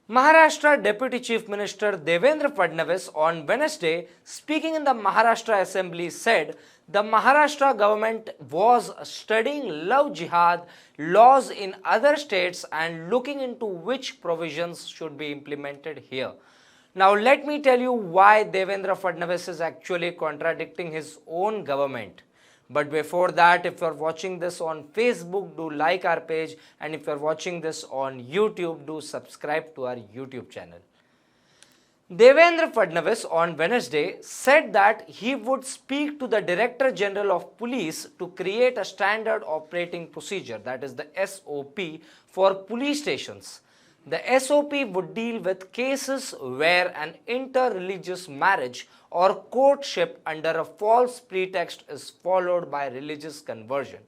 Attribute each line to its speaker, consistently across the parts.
Speaker 1: Maharashtra Deputy Chief Minister Devendra Fadnavis on Wednesday, speaking in the Maharashtra Assembly, said the Maharashtra government was studying Love Jihad laws in other states and looking into which provisions should be implemented here. Now let me tell you why Devendra Fadnavis is actually contradicting his own government. But before that, if you are watching this on Facebook, do like our page, and if you are watching this on YouTube, do subscribe to our YouTube channel. Devendra Fadnavis on Wednesday said that he would speak to the Director General of Police to create a standard operating procedure, that is the SOP, for police stations. The SOP would deal with cases where an inter-religious marriage or courtship under a false pretext is followed by religious conversion.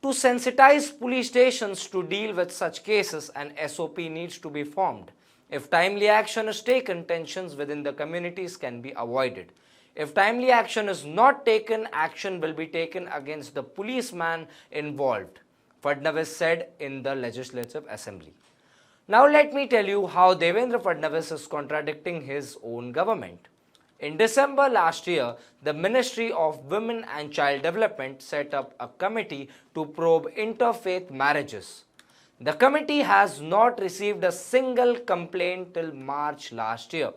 Speaker 1: To sensitize police stations to deal with such cases, an SOP needs to be formed. If timely action is taken, tensions within the communities can be avoided. If timely action is not taken, action will be taken against the policeman involved, Fadnavis said in the Legislative Assembly. Now let me tell you how Devendra Fadnavis is contradicting his own government. In December last year, the Ministry of Women and Child Development set up a committee to probe interfaith marriages. The committee has not received a single complaint till March last year.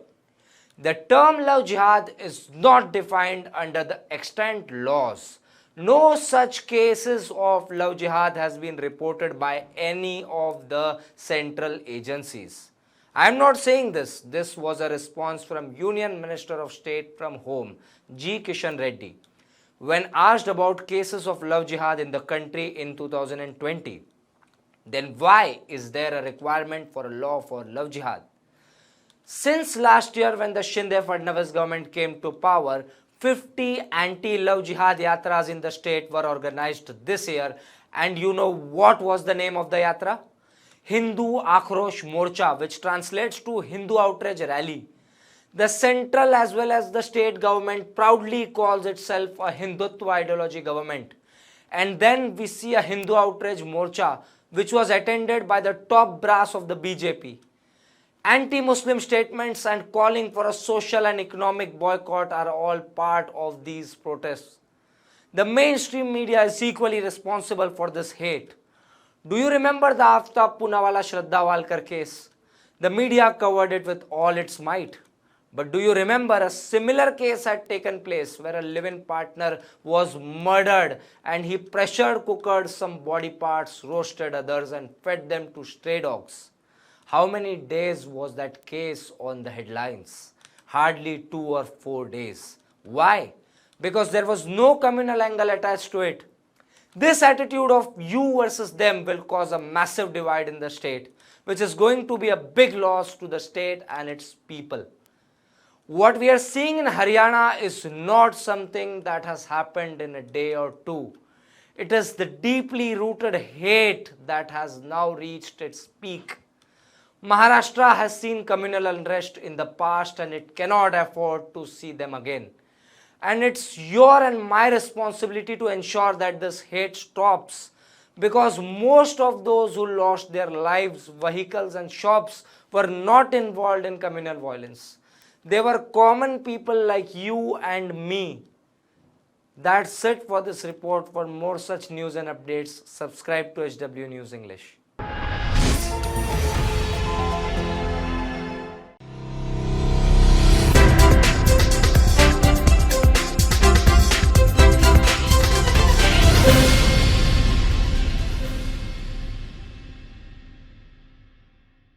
Speaker 1: The term Love Jihad is not defined under the extant laws. No such cases of Love Jihad has been reported by any of the central agencies. I am not saying this. This was a response from Union Minister of State from Home, G. Kishan Reddy, when asked about cases of Love Jihad in the country in 2020. Then why is there a requirement for a law for Love Jihad? Since last year, when the Shinde-Fadnavis government came to power, 50 anti-Love Jihad yatras in the state were organized this year. And you know what was the name of the yatra? Hindu Akrosh Morcha, which translates to Hindu outrage rally. The central as well as the state government proudly calls itself a Hindutva Ideology government. And then we see a Hindu outrage Morcha, which was attended by the top brass of the BJP. Anti-Muslim statements and calling for a social and economic boycott are all part of these protests. The mainstream media is equally responsible for this hate. Do you remember the Aftab Poonawala Shradha walkar case? The media covered it with all its might. But do you remember a similar case had taken place where a live-in partner was murdered and he pressure cookered some body parts, roasted others and fed them to stray dogs? How many days was that case on the headlines? Hardly 2 or 4 days. Why? Because there was no communal angle attached to it. This attitude of you versus them will cause a massive divide in the state, which is going to be a big loss to the state and its people. What we are seeing in Haryana is not something that has happened in a day or two. It is the deeply rooted hate that has now reached its peak. Maharashtra has seen communal unrest in the past and it cannot afford to see them again. And it's your and my responsibility to ensure that this hate stops, because most of those who lost their lives, vehicles and shops were not involved in communal violence. They were common people like you and me. That's it for this report. For more such news and updates, subscribe to HW News English.